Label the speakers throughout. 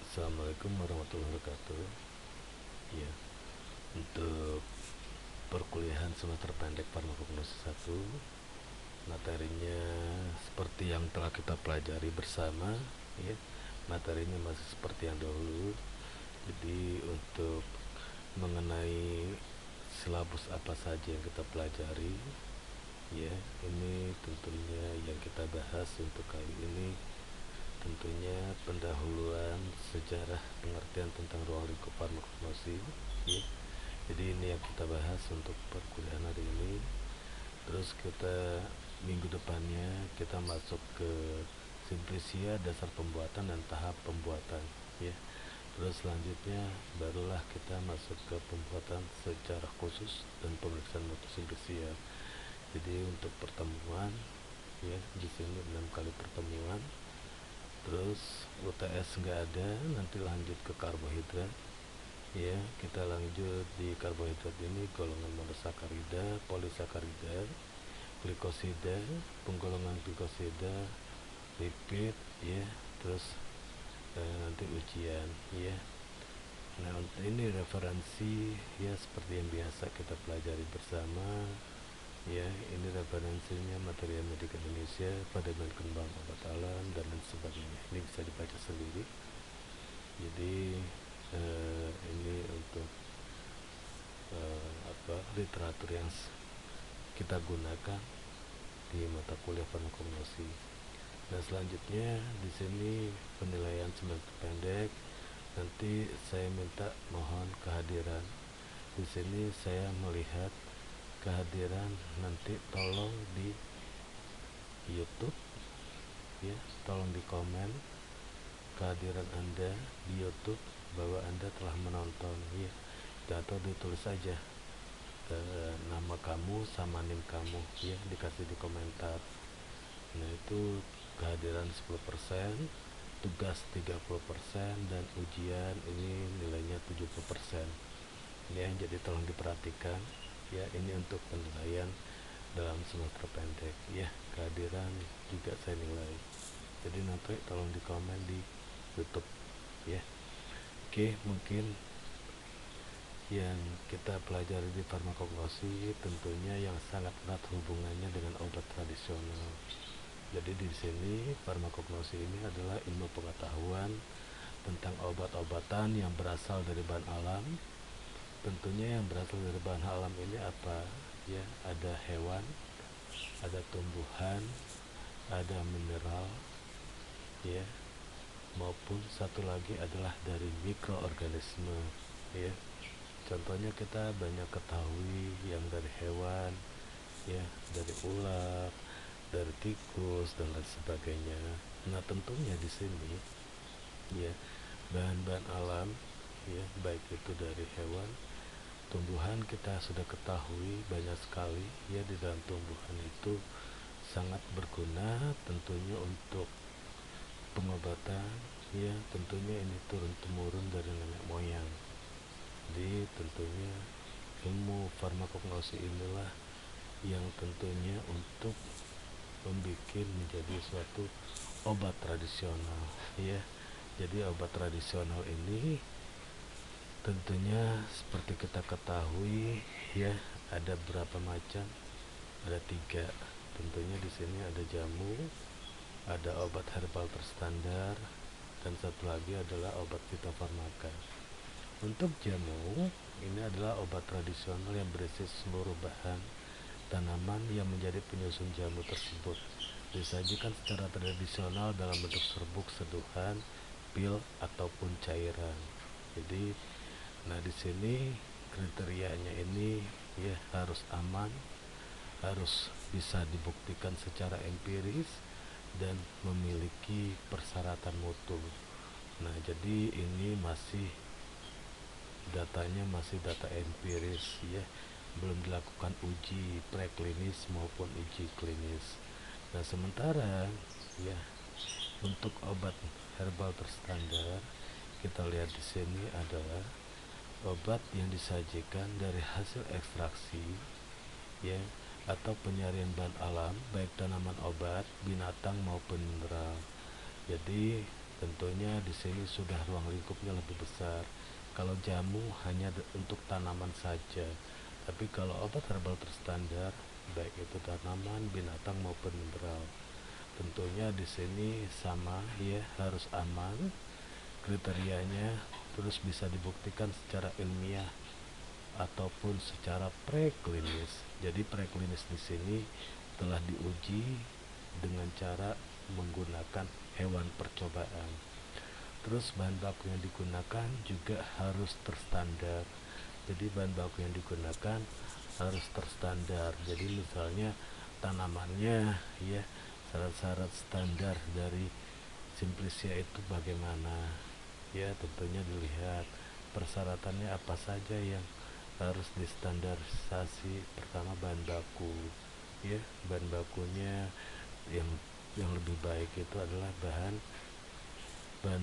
Speaker 1: Assalamualaikum warahmatullahi wabarakatuh. Ya, untuk perkuliahan semester pendek Farmakognosi 1, materinya seperti yang telah kita pelajari bersama, ya. Materinya masih seperti yang dahulu. Jadi untuk mengenai silabus apa saja yang kita pelajari, ya, ini tentunya yang kita bahas untuk kali ini tentunya pendahuluan sejarah pengertian tentang ruang lingkup farmakognosi, ya. Jadi ini yang kita bahas untuk perkuliahan hari ini. Terus kita minggu depannya kita masuk ke simplisia, dasar pembuatan dan tahap pembuatan, ya. Terus selanjutnya barulah kita masuk ke pembuatan secara khusus dan pemeriksaan mutu simplisia. Jadi untuk pertemuan, ya, di sini 6 kali pertemuan. Terus UTS nggak ada, nanti lanjut ke karbohidrat. Ya, kita lanjut di karbohidrat ini golongan monosakarida, polisakarida, glikosida, penggolongan glikosida, lipid, ya. Terus nanti ujian, ya. Nah, ini referensi, ya, seperti yang biasa kita pelajari bersama. Ya, ini referensinya Material Medik Indonesia pada Kembang Obat Alam dan lain sebagainya. Ini bisa dibaca sendiri. Jadi ini untuk literatur yang kita gunakan di mata kuliah farmakognosi. Nah, selanjutnya di sini penilaian semester pendek. Nanti saya minta mohon kehadiran. Di sini saya melihat kehadiran, nanti tolong di YouTube, ya, tolong di komen kehadiran Anda di YouTube bahwa Anda telah menonton, ya, atau ditulis saja nama kamu sama nim kamu, ya, dikasih di komentar. Nah, itu kehadiran 10%, tugas 30%, dan ujian ini nilainya 70%, ya. Jadi tolong diperhatikan, ya, ini untuk penilaian dalam semester pendek, ya. Kehadiran juga saya nilai. Jadi nanti tolong di komen di YouTube, ya. Oke, mungkin yang kita pelajari di farmakognosi tentunya yang sangat erat hubungannya dengan obat tradisional. Jadi di sini farmakognosi ini adalah ilmu pengetahuan tentang obat-obatan yang berasal dari bahan alam. Tentunya yang berasal dari bahan alam ini apa? Ya, ada hewan, ada tumbuhan, ada mineral, ya, maupun satu lagi adalah dari mikroorganisme, ya. Contohnya kita banyak ketahui yang dari hewan, ya, dari ulat, dari tikus dan lain sebagainya. Nah, tentunya di sini, ya, bahan-bahan alam, ya, baik itu dari hewan, tumbuhan, kita sudah ketahui banyak sekali, ya, di dalam tumbuhan itu sangat berguna tentunya untuk pengobatan, ya. Tentunya ini turun-temurun dari nenek moyang. Jadi tentunya ilmu farmakognosi inilah yang tentunya untuk membuat menjadi suatu obat tradisional, ya. Jadi obat tradisional ini tentunya seperti kita ketahui, ya, ada berapa macam? Ada 3. Tentunya di sini ada jamu, ada obat herbal terstandar, dan satu lagi adalah obat fitofarmaka. Untuk jamu, ini adalah obat tradisional yang berisi seluruh bahan tanaman yang menjadi penyusun jamu tersebut. Disajikan secara tradisional dalam bentuk serbuk, seduhan, pil ataupun cairan. Jadi, nah, di sini kriterianya ini, ya, harus aman, harus bisa dibuktikan secara empiris dan memiliki persyaratan mutu. Nah, jadi ini masih datanya masih data empiris, ya, belum dilakukan uji preklinis maupun uji klinis. Nah, sementara, ya, untuk obat herbal terstandar, kita lihat di sini adalah obat yang disajikan dari hasil ekstraksi, ya, atau penyaringan bahan alam baik tanaman obat, binatang maupun mineral. Jadi Tentunya di sini sudah ruang lingkupnya lebih besar. Kalau jamu hanya untuk tanaman saja, tapi kalau obat herbal terstandar, baik itu tanaman, binatang maupun mineral, tentunya di sini sama ya, harus aman kriterianya, terus bisa dibuktikan secara ilmiah ataupun secara preklinis. Jadi preklinis di sini telah diuji dengan cara menggunakan hewan percobaan. Terus bahan baku yang digunakan juga harus terstandar. Jadi bahan baku yang digunakan harus terstandar. Jadi misalnya tanamannya ya, syarat-syarat standar dari Simplicia itu bagaimana? Ya, tentunya dilihat persyaratannya apa saja yang harus distandarisasi. Pertama, bahan baku. Ya, bahan bakunya yang lebih baik itu adalah bahan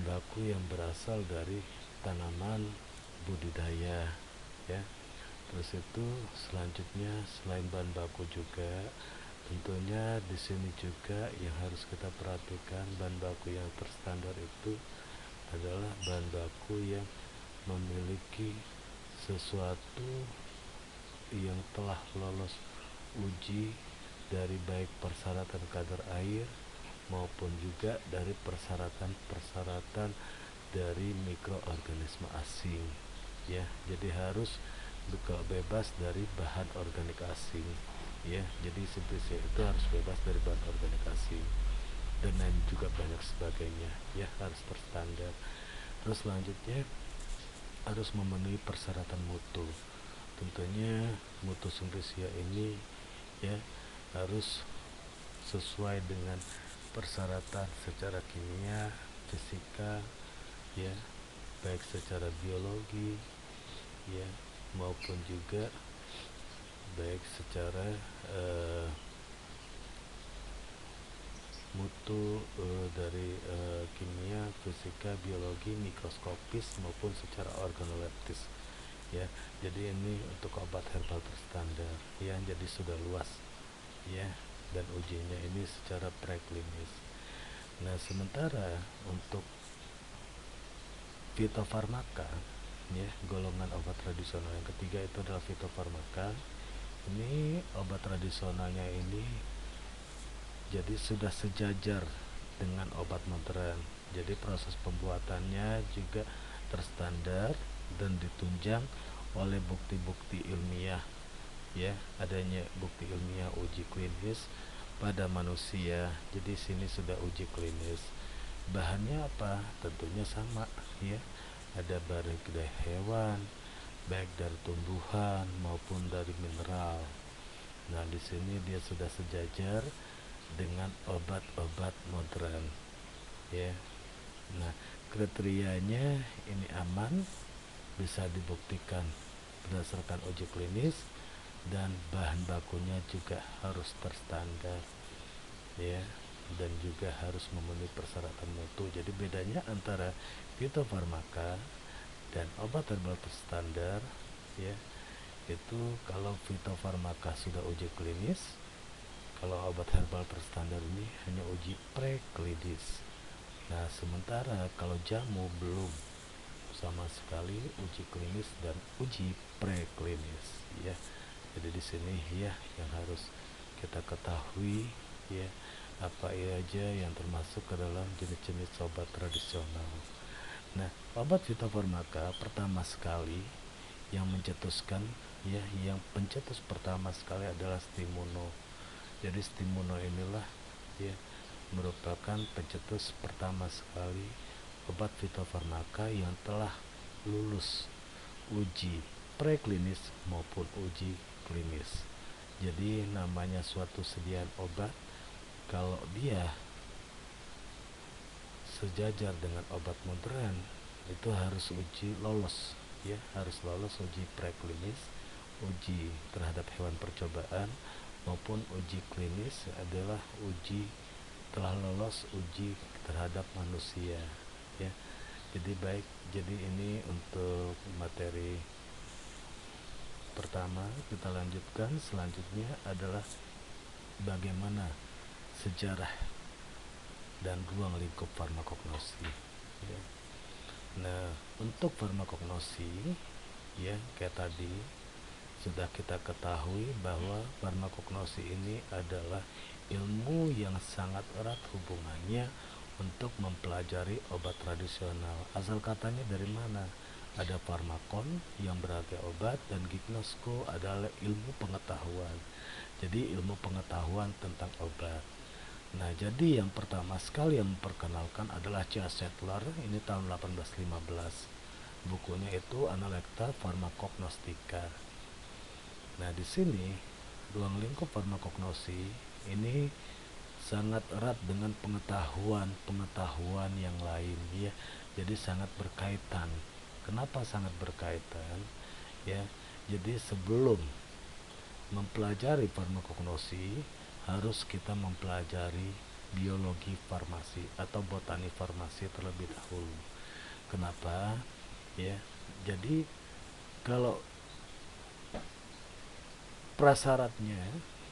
Speaker 1: baku yang berasal dari tanaman budidaya ya. Terus itu selanjutnya, selain bahan baku juga tentunya di sini juga yang harus kita perhatikan, bahan baku yang terstandar itu adalah bahan baku yang memiliki sesuatu yang telah lolos uji dari baik persyaratan kadar air maupun juga dari persyaratan dari mikroorganisme asing ya. Jadi harus juga bebas dari bahan organik asing ya. Jadi Simplicia itu harus bebas dari bahan organik asing dan lain juga banyak sebagainya ya, harus terstandar. Terus selanjutnya harus memenuhi persyaratan mutu. Tentunya mutu Simplicia ini ya harus sesuai dengan persyaratan secara kimia, fisika ya, baik secara biologi ya maupun juga baik secara mutu dari kimia, fisika, biologi, mikroskopis maupun secara organoleptis ya. Jadi ini untuk obat herbal terstandar ya, jadi sudah luas ya, dan ujinya ini secara preklinis. Nah, sementara untuk fitofarmaka ya, golongan obat tradisional yang ketiga itu adalah fitofarmaka. Ini obat tradisionalnya ini jadi sudah sejajar dengan obat modern. Jadi proses pembuatannya juga terstandar dan ditunjang oleh bukti-bukti ilmiah ya, adanya bukti ilmiah uji klinis pada manusia. Jadi sini sudah uji klinis. Bahannya apa? Tentunya sama ya, ada baik dari hewan, baik dari tumbuhan maupun dari mineral. Nah, di sini dia sudah sejajar dengan obat-obat modern ya. Nah, kriterianya ini aman, bisa dibuktikan berdasarkan uji klinis, dan bahan bakunya juga harus terstandar ya, dan juga harus memenuhi persyaratan mutu. Jadi bedanya antara fitofarmaka dan obat herbal terstandar ya, itu kalau fitofarmaka sudah uji klinis, kalau obat herbal terstandar ini hanya uji preklinis. Nah, sementara kalau jamu belum sama sekali uji klinis dan uji preklinis ya. Jadi di sini ya yang harus kita ketahui ya, apa aja yang termasuk ke dalam jenis-jenis obat tradisional. Nah, obat fitofarmaka pertama sekali yang mencetuskan ya, yang pencetus pertama sekali adalah Stimuno. Jadi Stimuno inilah ya merupakan pencetus pertama sekali obat fitofarmaka yang telah lulus uji preklinis maupun uji klinis. Jadi namanya suatu sediaan obat, kalau dia sejajar dengan obat modern itu harus uji lolos ya, harus lolos uji preklinis, uji terhadap hewan percobaan maupun uji klinis adalah uji telah lolos uji terhadap manusia ya. Jadi baik, jadi ini untuk materi pertama. Kita lanjutkan, selanjutnya adalah bagaimana sejarah dan ruang lingkup farmakognosi. ya. Nah, untuk farmakognosi ya kayak tadi sudah kita ketahui bahwa farmakognosi ini adalah ilmu yang sangat erat hubungannya untuk mempelajari obat tradisional. Asal katanya dari mana? Ada farmakon yang berarti obat, dan gignosko adalah ilmu pengetahuan. Jadi ilmu pengetahuan tentang obat. Nah, jadi yang pertama sekali yang memperkenalkan adalah C.A. Sattler, ini tahun 1815. Bukunya itu Analecta Pharmacognostica. Nah, di sini ruang lingkup farmakognosi ini sangat erat dengan pengetahuan yang lain ya. Jadi sangat berkaitan. Kenapa sangat berkaitan? Ya, jadi sebelum mempelajari farmakognosi harus kita mempelajari biologi farmasi atau botani farmasi terlebih dahulu. Kenapa? Ya, jadi kalau prasyaratnya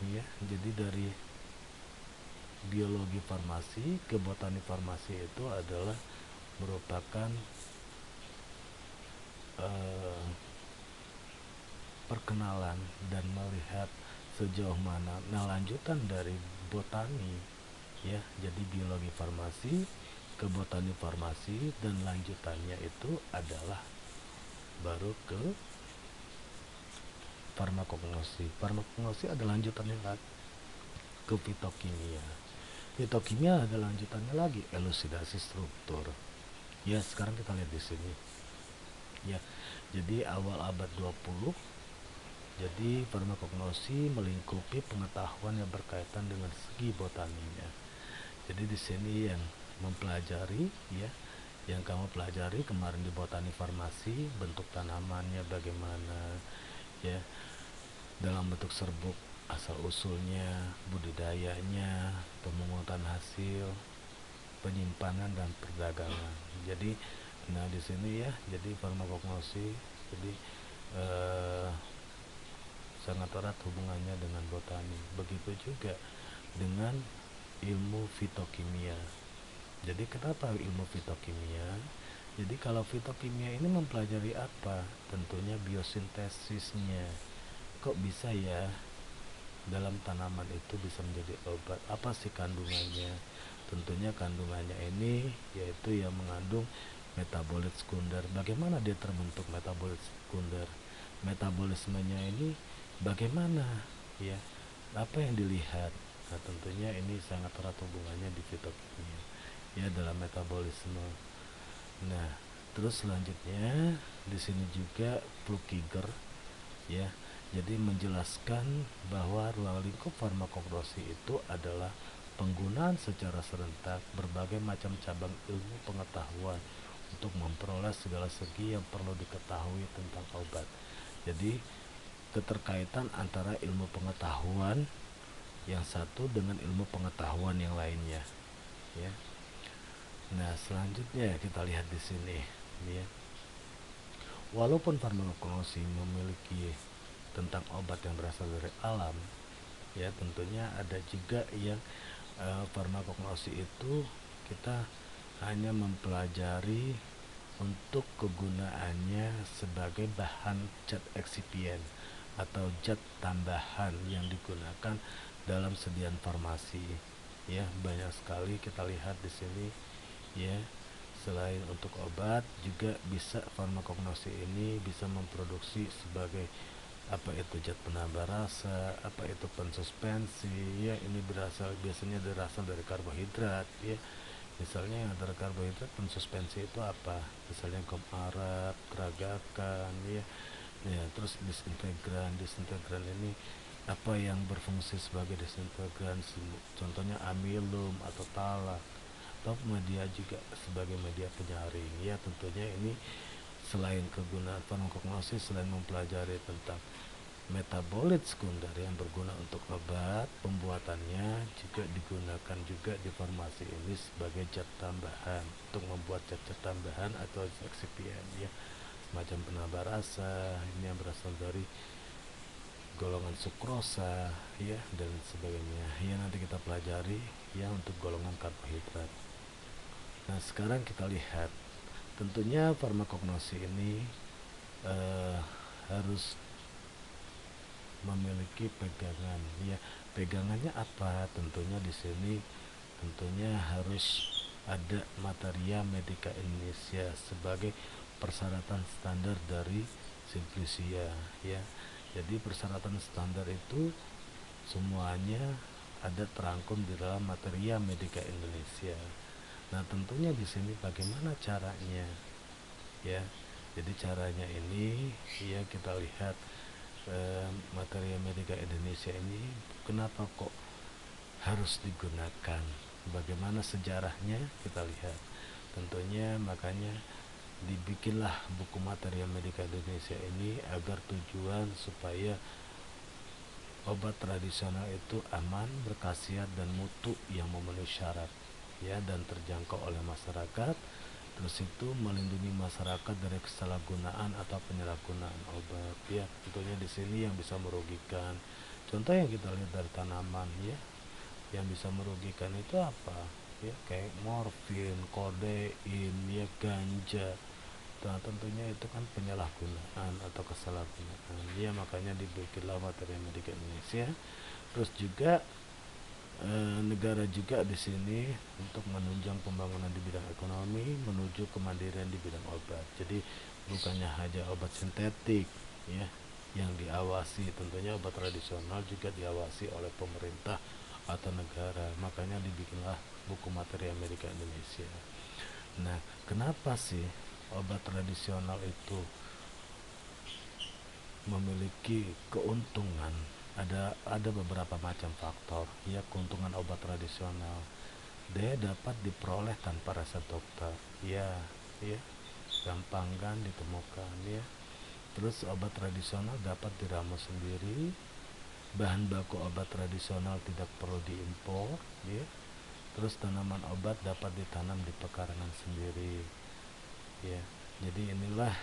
Speaker 1: ya, jadi dari biologi farmasi ke botani farmasi itu adalah merupakan eh, perkenalan dan melihat sejauh mana. Nah, lanjutan dari botani ya, jadi biologi farmasi ke botani farmasi, dan lanjutannya itu adalah baru ke farmakognosi. Farmakognosi adalah lanjutannya lagi ke fitokimia. Fitokimia adalah lanjutannya lagi elusidasi struktur. Ya, sekarang kita lihat di sini. Ya, jadi awal abad 20, jadi farmakognosi melingkupi pengetahuan yang berkaitan dengan segi botaninya. Jadi di sini yang mempelajari ya, yang kamu pelajari kemarin di botani farmasi, bentuk tanamannya bagaimana ya, dalam bentuk serbuk, asal usulnya, budidayanya, pemungutan hasil, penyimpanan dan perdagangan. Jadi nah di sini ya, jadi farmakognosi jadi eh, sangat erat hubungannya dengan botani. Begitu juga dengan ilmu fitokimia. Jadi kenapa ilmu fitokimia? Jadi kalau fitokimia ini mempelajari apa? Tentunya biosintesisnya. Kok bisa ya dalam tanaman itu bisa menjadi obat? Apa sih kandungannya? Tentunya kandungannya ini yaitu yang mengandung metabolit sekunder. Bagaimana dia terbentuk metabolit sekunder? Metabolismenya ini bagaimana ya? Apa yang dilihat? Nah, tentunya ini sangat erat hubungannya di fitokimia ya, dalam metabolisme. Nah, terus selanjutnya di sini juga Plukiger ya. Jadi menjelaskan bahwa ruang lingkup farmakognosi itu adalah penggunaan secara serentak berbagai macam cabang ilmu pengetahuan untuk memperoleh segala segi yang perlu diketahui tentang obat. Jadi keterkaitan antara ilmu pengetahuan yang satu dengan ilmu pengetahuan yang lainnya ya. Nah, selanjutnya kita lihat di sini ya. Walaupun farmakologi memiliki tentang obat yang berasal dari alam ya, tentunya ada juga yang farmakologi itu kita hanya mempelajari untuk kegunaannya sebagai bahan zat eksipien atau zat tambahan yang digunakan dalam sediaan farmasi ya. Banyak sekali kita lihat di sini ya. Selain untuk obat juga bisa farmakognosi ini bisa memproduksi sebagai apa itu zat penambah rasa, apa itu pensuspensi ya. Ini biasanya berasal dari karbohidrat ya. Misalnya yang antara karbohidrat pensuspensi itu apa? Misalnya gom arab, keragakan ya. Ya, terus disintegran ini apa yang berfungsi sebagai disintegran? Contohnya amilum atau talak, atau media juga sebagai media penyaring ya. Tentunya ini selain kegunaan farmakognosi, selain mempelajari tentang metabolit sekunder yang berguna untuk obat, pembuatannya juga digunakan juga di farmasi ini sebagai zat tambahan untuk membuat zat tambahan atau eksipien ya, semacam penambah rasa ini yang berasal dari golongan sukrosa ya, dan sebagainya ya. Nanti kita pelajari ya untuk golongan karbohidrat. Nah, sekarang kita lihat, tentunya farmakognosi ini harus memiliki pegangan. Ya, pegangannya apa? Tentunya di sini tentunya harus ada Materia Medica Indonesia sebagai persyaratan standar dari Simplicia, ya. Jadi persyaratan standar itu semuanya ada terangkum di dalam Materia Medica Indonesia. Nah, tentunya di sini bagaimana caranya, ya. Jadi caranya ini, ya, kita lihat Materia Medica Indonesia ini kenapa kok harus digunakan, bagaimana sejarahnya, kita lihat. Tentunya makanya dibikinlah buku Materia Medica Indonesia ini agar tujuan supaya obat tradisional itu aman, berkhasiat, dan mutu yang memenuhi syarat, ya, dan terjangkau oleh masyarakat. Terus itu melindungi masyarakat dari kesalahgunaan atau penyalahgunaan obat, ya. Tentunya di sini yang bisa merugikan, contoh yang kita lihat dari tanaman, ya, yang bisa merugikan itu apa, ya, kayak morfin, kodein, ya, ganja. Nah, tentunya itu kan penyalahgunaan atau kesalahgunaan, ya. Makanya dibikinlah Materia Medica Indonesia. Terus juga negara juga di sini untuk menunjang pembangunan di bidang ekonomi menuju kemandirian di bidang obat. Jadi bukannya hanya obat sintetik, ya, yang diawasi, tentunya obat tradisional juga diawasi oleh pemerintah atau negara. Makanya dibikinlah buku Materia Medica Indonesia. Nah, kenapa sih obat tradisional itu memiliki keuntungan? Ada beberapa macam faktor, ya. Keuntungan obat tradisional, dia dapat diperoleh tanpa resep dokter, ya, ya, gampang kan ditemukan, ya. Terus obat tradisional dapat diramu sendiri, bahan baku obat tradisional tidak perlu diimpor, ya. Terus tanaman obat dapat ditanam di pekarangan sendiri, ya. Jadi inilah,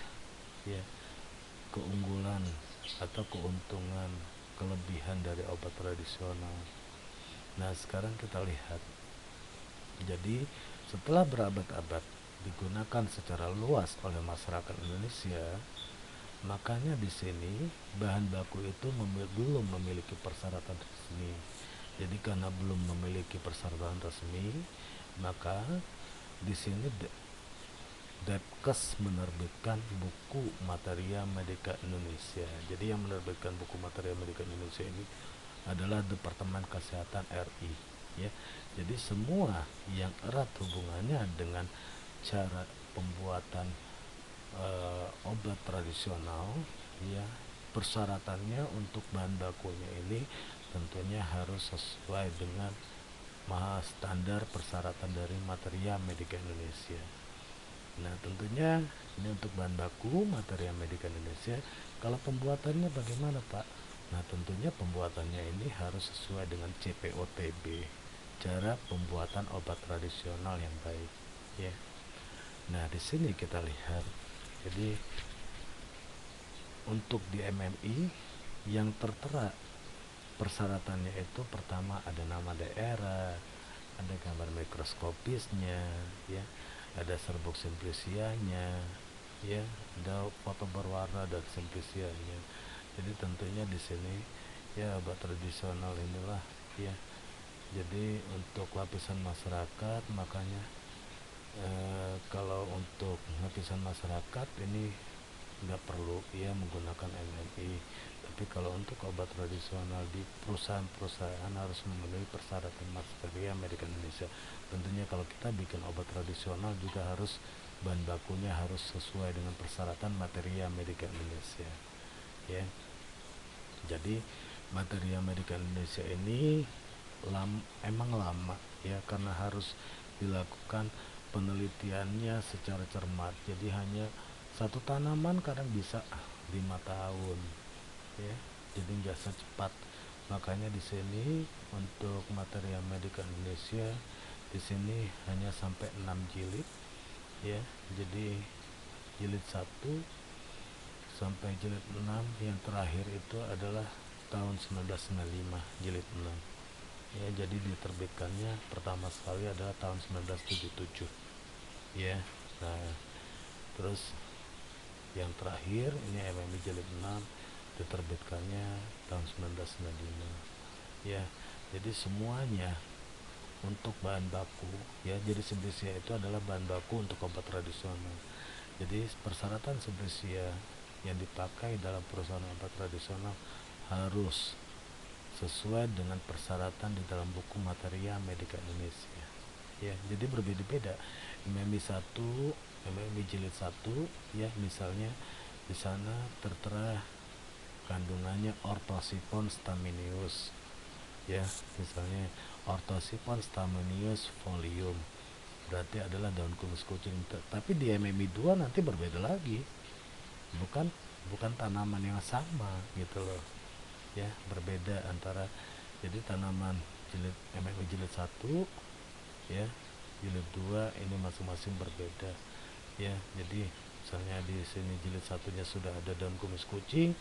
Speaker 1: ya, keunggulan atau keuntungan, kelebihan dari obat tradisional. Nah, sekarang kita lihat, jadi setelah berabad-abad digunakan secara luas oleh masyarakat Indonesia, makanya di sini bahan baku itu belum memiliki persyaratan resmi. Jadi karena belum memiliki persyaratan resmi, maka di sini Depkes menerbitkan buku Materia Medica Indonesia. Jadi yang menerbitkan buku Materia Medica Indonesia ini adalah Departemen Kesehatan RI, ya. Jadi semua yang erat hubungannya dengan cara pembuatan obat tradisional, ya, persyaratannya untuk bahan bakunya ini tentunya harus sesuai dengan standar persyaratan dari Materia Medica Indonesia. Nah, tentunya ini untuk bahan baku Materia Medica Indonesia. Kalau pembuatannya bagaimana, Pak? Nah, tentunya pembuatannya ini harus sesuai dengan CPOTB, cara pembuatan obat tradisional yang baik, ya. Nah, di sini kita lihat, jadi untuk di MMI yang tertera persyaratannya itu pertama ada nama daerah, ada gambar mikroskopisnya, ya, ada serbuk simplicianya, ya, ada foto berwarna dan simplicianya. Jadi tentunya di sini, ya, obat tradisional inilah, ya. Jadi untuk lapisan masyarakat, makanya kalau untuk lapisan masyarakat ini nggak perlu, ya, menggunakan MMI. Tapi kalau untuk obat tradisional di perusahaan-perusahaan harus memenuhi persyaratan Materia Medica Indonesia. Tentunya kalau kita bikin obat tradisional juga harus bahan bakunya harus sesuai dengan persyaratan Materia Medica Indonesia, ya. Jadi Materia Medica Indonesia ini emang lama, ya, karena harus dilakukan penelitiannya secara cermat. Jadi hanya satu tanaman kadang bisa 5 tahun, ya. Jadi nggak secepat. Makanya di sini untuk Materia Medica Indonesia di sini hanya sampai 6 jilid, ya. Jadi jilid 1 sampai jilid 6, yang terakhir itu adalah tahun 1995, jilid 6, ya. Jadi diterbitkannya pertama sekali adalah tahun 1977. ya. Nah, terus yang terakhir ini MMI jilid 6 diterbitkannya tahun 1995 ya. Jadi semuanya untuk bahan baku ya, jadi Simplisia itu adalah bahan baku untuk obat tradisional. Jadi persyaratan Simplisia yang dipakai dalam perusahaan obat tradisional harus sesuai dengan persyaratan di dalam buku Materia Medika Indonesia ya. Jadi berbeda-beda MMI 1, MMI jilid 1 ya, misalnya di sana tertera kandungannya orthosipon staminius ya, misalnya orthosipon staminius folium berarti adalah daun kumis kucing. Tapi di MMI 2 nanti berbeda lagi, bukan bukan tanaman yang sama gitu loh ya, berbeda antara, jadi tanaman jilid MMI jilid 1 ya, jilid 2 ini masing-masing berbeda ya. Jadi misalnya di sini jilid satunya sudah ada daun kumis kucing,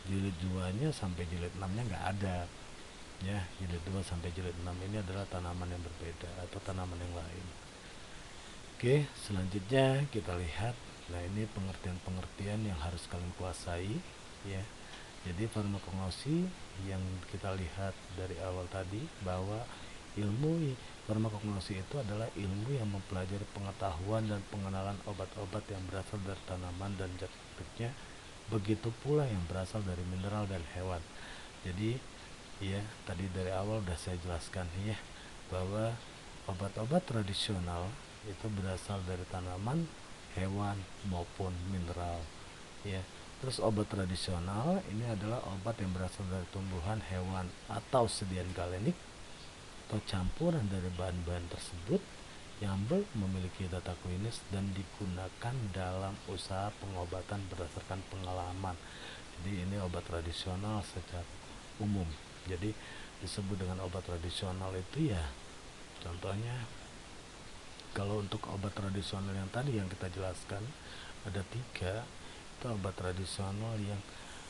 Speaker 1: jilid 2 nya sampai jilid 6 nya nggak ada ya. Jilid 2 sampai jilid 6 ini adalah tanaman yang berbeda atau tanaman yang lain. Oke, selanjutnya kita lihat. Nah, ini pengertian-pengertian yang harus kalian kuasai ya. Jadi farmakognosi yang kita lihat dari awal tadi, bahwa ilmu farmakognosi itu adalah ilmu yang mempelajari pengetahuan dan pengenalan obat-obat yang berasal dari tanaman dan zat aktifnya, begitu pula yang berasal dari mineral dan hewan. Jadi ya, tadi dari awal udah saya jelaskan ya, bahwa obat-obat tradisional itu berasal dari tanaman, hewan maupun mineral ya. Terus obat tradisional ini adalah obat yang berasal dari tumbuhan, hewan atau sediaan galenik atau campuran dari bahan-bahan tersebut yang belum memiliki data klinis dan digunakan dalam usaha pengobatan berdasarkan pengalaman. Jadi ini obat tradisional secara umum. Jadi disebut dengan obat tradisional itu ya, contohnya kalau untuk obat tradisional yang tadi yang kita jelaskan ada 3, itu obat tradisional yang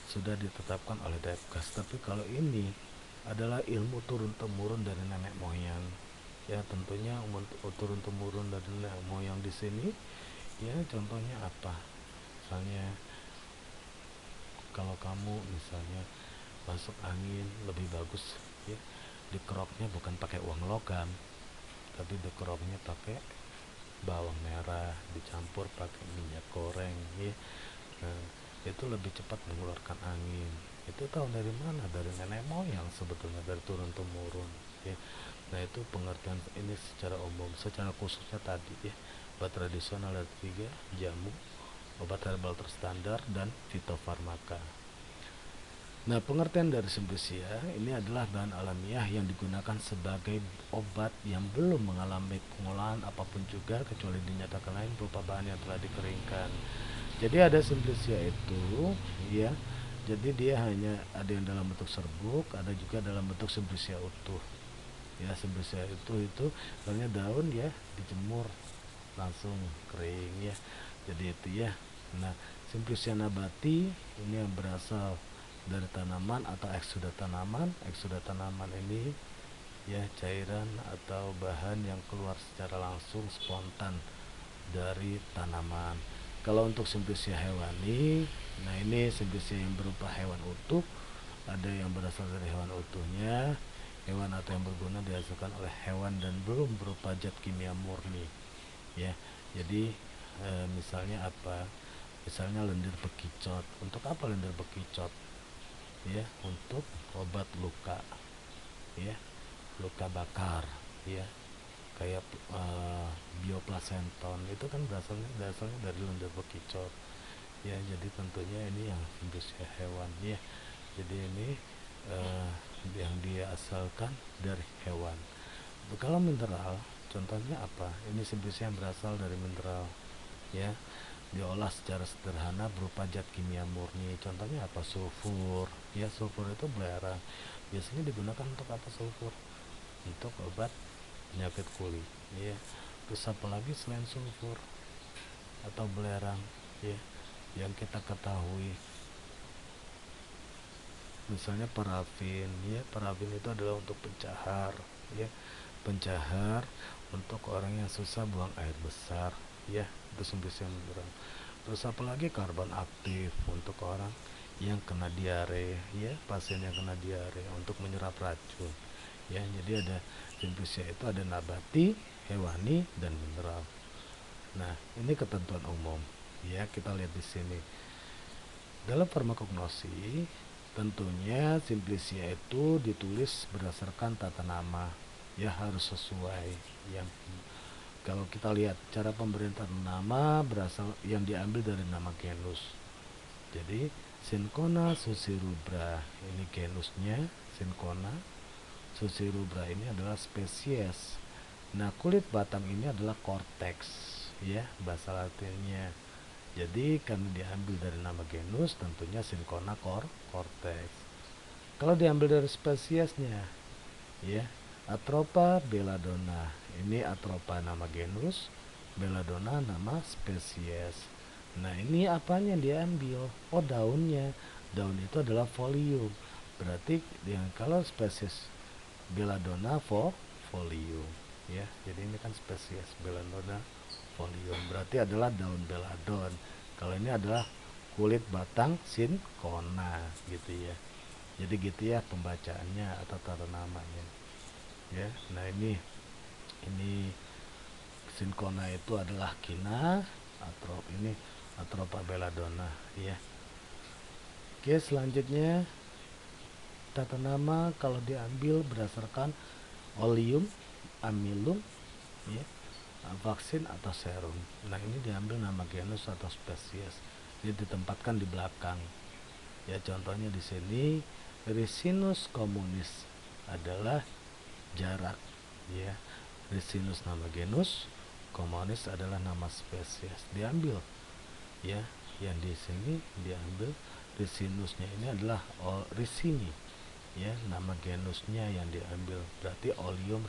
Speaker 1: sudah ditetapkan oleh Depkes. Tapi kalau ini adalah ilmu turun temurun dari nenek moyang ya, tentunya turun temurun dari nenek moyang di sini ya. Contohnya apa? Misalnya kalau kamu misalnya masuk angin, lebih bagus ya dikeroknya bukan pakai uang logam, tapi dikeroknya pakai bawang merah dicampur pakai minyak goreng ya. Nah, itu lebih cepat mengeluarkan angin. Itu tahu dari mana? Dari nenek moyang sebetulnya, dari turun temurun ya. Nah, itu pengertian ini secara umum. Secara khususnya tadi ya, obat tradisional ada 3, jamu, obat herbal terstandar, dan fitofarmaka. Nah, pengertian dari Simplisia ini adalah bahan alamiah yang digunakan sebagai obat yang belum mengalami pengolahan apapun juga kecuali dinyatakan lain berupa bahan yang telah dikeringkan. Jadi ada Simplisia itu ya, jadi dia hanya ada yang dalam bentuk serbuk, ada juga dalam bentuk Simplisia utuh ya. Simplisia itu soalnya daun ya, dijemur langsung kering ya, jadi itu ya. Nah, Simplisia nabati ini yang berasal dari tanaman atau eksudat tanaman. Eksudat tanaman ini ya, cairan atau bahan yang keluar secara langsung spontan dari tanaman. Kalau untuk Simplisia hewani, nah ini Simplisia yang berupa hewan utuh, ada yang berasal dari hewan utuhnya, hewan atau yang berguna dihasilkan oleh hewan dan belum berupa zat kimia murni ya. Jadi misalnya apa? Misalnya lendir bekicot. Untuk apa lendir bekicot? Ya, untuk obat luka ya, luka bakar ya, kayak bioplasenton itu kan berasalnya dari lendir bekicot ya. Jadi tentunya ini yang Simplisia hewan ya. Jadi ini yang dia asalkan dari hewan. Kalau mineral contohnya apa? Ini Simplisia yang berasal dari mineral ya, diolah secara sederhana berupa zat kimia murni. Contohnya apa? Sulfur ya. Sulfur itu belerang, biasanya digunakan untuk apa sulfur? Untuk obat penyakit kulit ya. Terus apa lagi selain sulfur atau belerang ya yang kita ketahui? Misalnya parafin ya, parafin itu adalah untuk pencahar ya, pencahar untuk orang yang susah buang air besar, ya itu simplisia mineral. Terus apalagi karbon aktif untuk orang yang kena diare, ya pasien yang kena diare untuk menyerap racun, ya. Jadi ada simplisia itu ada nabati, hewani, dan mineral. Nah, ini ketentuan umum, ya. Kita lihat di sini dalam farmakognosi. Tentunya simplisia itu ditulis berdasarkan tata nama, ya harus sesuai. Yang kalau kita lihat cara pemberian tata nama berasal yang diambil dari nama genus. Jadi Cinchona succirubra ini genusnya Cinchona, succirubra ini adalah spesies. Nah, kulit batang ini adalah cortex, ya bahasa latinnya. Jadi karena diambil dari nama genus, tentunya Cinchona cortex. Kalau diambil dari spesiesnya, ya Atropa belladonna. Ini Atropa nama genus, belladonna nama spesies. Nah, ini apanya yang diambil? Oh, daunnya. Daun itu adalah folium. Berarti yang kalau spesies belladonna folium, ya. Jadi ini kan spesies belladonna folium, berarti adalah daun belladon. Kalau ini adalah kulit batang Cinchona, gitu ya. Jadi gitu ya pembacaannya atau tata namanya, ya. Nah, ini Cinchona itu adalah kina, ini Atropa belladonna, ya. Oke, selanjutnya tata nama kalau diambil berdasarkan oleum, amilum, ya, vaksin atau serum. Nah, ini diambil nama genus atau spesies. Ini ditempatkan di belakang. Ya, contohnya di sini Ricinus communis adalah jarak, ya. Ricinus nama genus, communis adalah nama spesies. Diambil, ya. Yang di sini diambil Ricinusnya ini adalah Ricini, ya, nama genusnya yang diambil. Berarti Oleum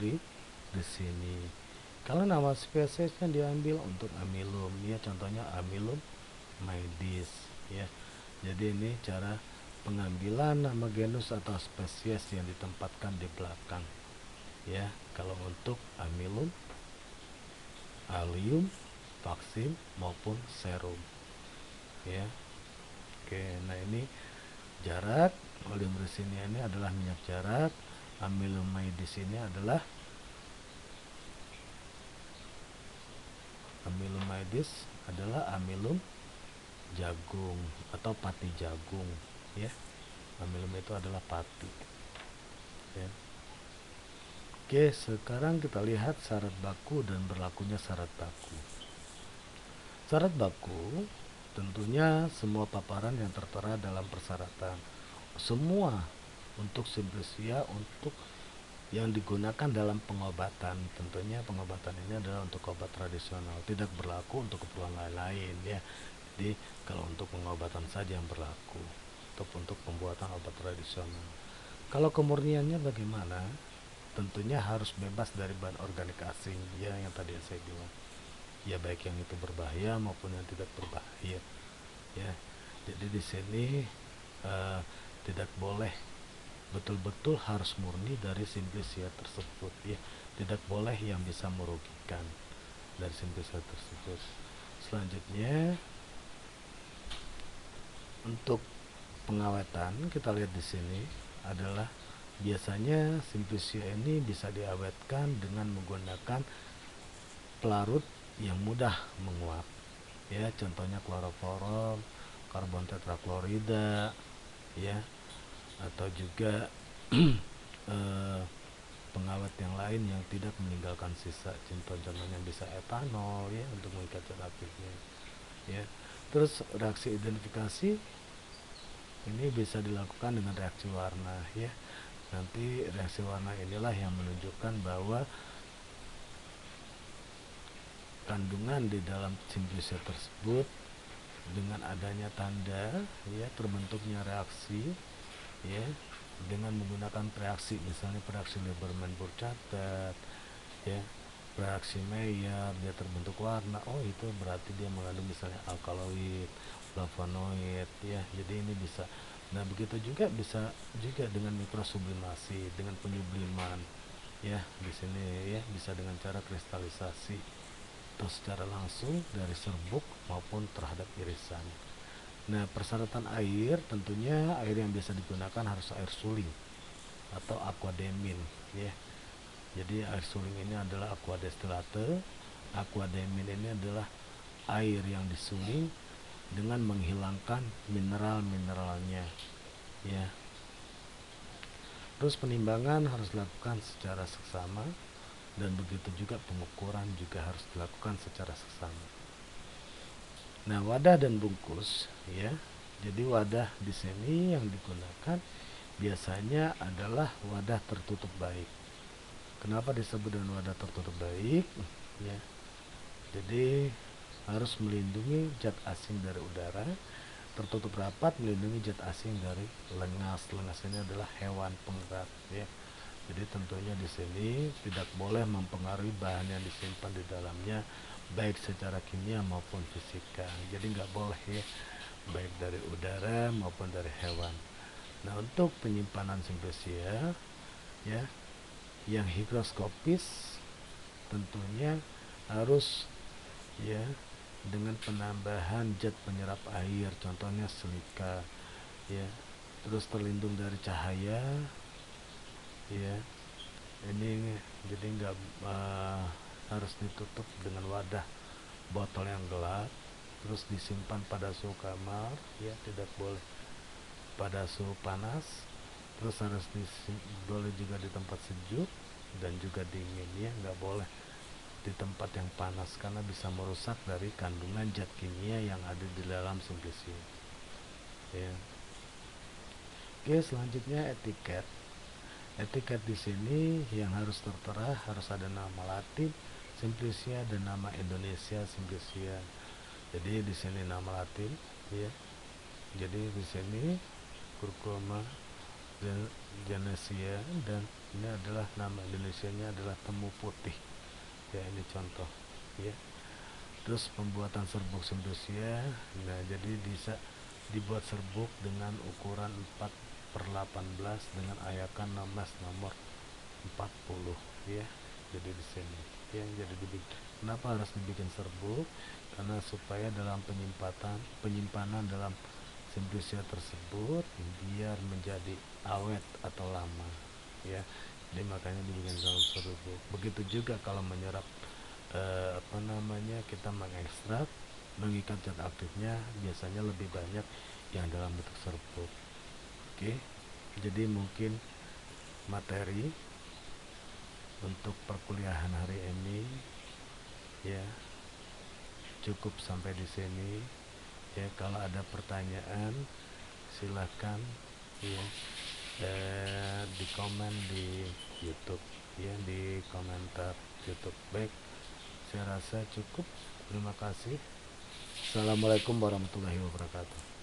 Speaker 1: ricini. Kalau nama spesiesnya diambil untuk amilum, ya contohnya amilum maedis, ya. Jadi ini cara pengambilan nama genus atau spesies yang ditempatkan di belakang, ya. Kalau untuk amilum, allium, vaksin maupun serum, ya. Oke, nah ini jarak. Oleum ricini ini adalah minyak jarak. Amilum maedis ini adalah amilum maedis adalah amilum jagung atau pati jagung, ya. Amilum itu adalah pati, ya. Oke, sekarang kita lihat syarat baku dan berlakunya syarat baku. Syarat baku tentunya semua paparan yang tertera dalam persyaratan, semua untuk simplisia untuk yang digunakan dalam pengobatan. Tentunya pengobatan ini adalah untuk obat tradisional, tidak berlaku untuk keperluan lain-lain, ya. Jadi kalau untuk pengobatan saja yang berlaku, untuk pembuatan obat tradisional. Kalau kemurniannya bagaimana? Tentunya harus bebas dari bahan organik asing, ya, yang tadi saya bilang, ya, baik yang itu berbahaya maupun yang tidak berbahaya, ya. Jadi di sini tidak boleh, betul-betul harus murni dari simplisia tersebut, ya. Tidak boleh yang bisa merugikan dari simplisia tersebut. Selanjutnya untuk pengawetan, kita lihat di sini adalah biasanya simplisia ini bisa diawetkan dengan menggunakan pelarut yang mudah menguap, ya. Contohnya kloroform, karbon tetraklorida, ya, atau juga pengawet yang lain yang tidak meninggalkan sisa. Contohnya bisa etanol, ya, untuk mengikat zat aktifnya, ya. Terus reaksi identifikasi ini bisa dilakukan dengan reaksi warna, ya. Nanti reaksi warna inilah yang menunjukkan bahwa kandungan di dalam simplisia tersebut dengan adanya tanda, ya, terbentuknya reaksi, ya, dengan menggunakan reaksi, misalnya reaksi Lieberman-Burchard, ya, reaksi Maillard, dia terbentuk warna. Oh, itu berarti dia mengandung misalnya alkaloid, flavonoid, ya. Jadi ini bisa. Nah, begitu juga bisa juga dengan mikrosublimasi, dengan penyubliman, ya. Di sini ya bisa dengan cara kristalisasi atau secara langsung dari serbuk maupun terhadap irisan. Nah, persyaratan air tentunya air yang biasa digunakan harus air suling atau aquademin ya. Jadi air suling ini adalah aqua destillate, aquademin ini adalah air yang disuling dengan menghilangkan mineral-mineralnya ya. Terus penimbangan harus dilakukan secara seksama dan begitu juga pengukuran juga harus dilakukan secara seksama. Nah, wadah dan bungkus ya. Jadi wadah di sini yang digunakan biasanya adalah wadah tertutup baik. Kenapa disebut dengan wadah tertutup baik? Ya. Jadi harus melindungi zat asing dari udara, tertutup rapat melindungi zat asing dari lengas. Lengas ini adalah hewan penggerak ya. Jadi tentunya di sini tidak boleh mempengaruhi bahan yang disimpan di dalamnya baik secara kimia maupun fisika. Jadi nggak boleh ya, baik dari udara maupun dari hewan. Nah, untuk penyimpanan Simplicia ya yang higroskopis tentunya harus ya dengan penambahan zat penyerap air, contohnya silika ya. Terus terlindung dari cahaya ya. Ini jadi nggak harus ditutup dengan wadah botol yang gelap, terus disimpan pada suhu kamar ya, tidak boleh pada suhu panas, terus harus boleh juga di tempat sejuk dan juga dingin ya, nggak boleh di tempat yang panas karena bisa merusak dari kandungan zat kimia yang ada di dalam Simplicia ya. Oke, selanjutnya etiket. Etiket di sini yang harus tertera harus ada nama Latin Simplicia dan nama Indonesia Simplicia. Jadi di sini nama Latin ya. Jadi di sini Curcuma genesia dan ini adalah nama Indonesianya adalah temu putih. Ya, ini contoh ya. Terus pembuatan serbuk Simplicia. Nah, jadi bisa dibuat serbuk dengan ukuran 4/18 dengan ayakan namas nomor 40 ya. Jadi di sini ya, jadi dibikin. Kenapa harus dibikin serbuk? Karena supaya dalam penyimpanan dalam Simplicia tersebut biar menjadi awet atau lama ya. Jadi makanya dibikin dalam serbuk. Begitu juga kalau menyerap kita mengekstrak, mengikat zat aktifnya biasanya lebih banyak yang dalam bentuk serbuk. Oke, jadi mungkin materi untuk perkuliahan hari ini ya cukup sampai di sini ya. Kalau ada pertanyaan silakan ya di komen di YouTube ya, di komentar YouTube. Baik, saya rasa cukup. Terima kasih. Assalamualaikum warahmatullahi wabarakatuh.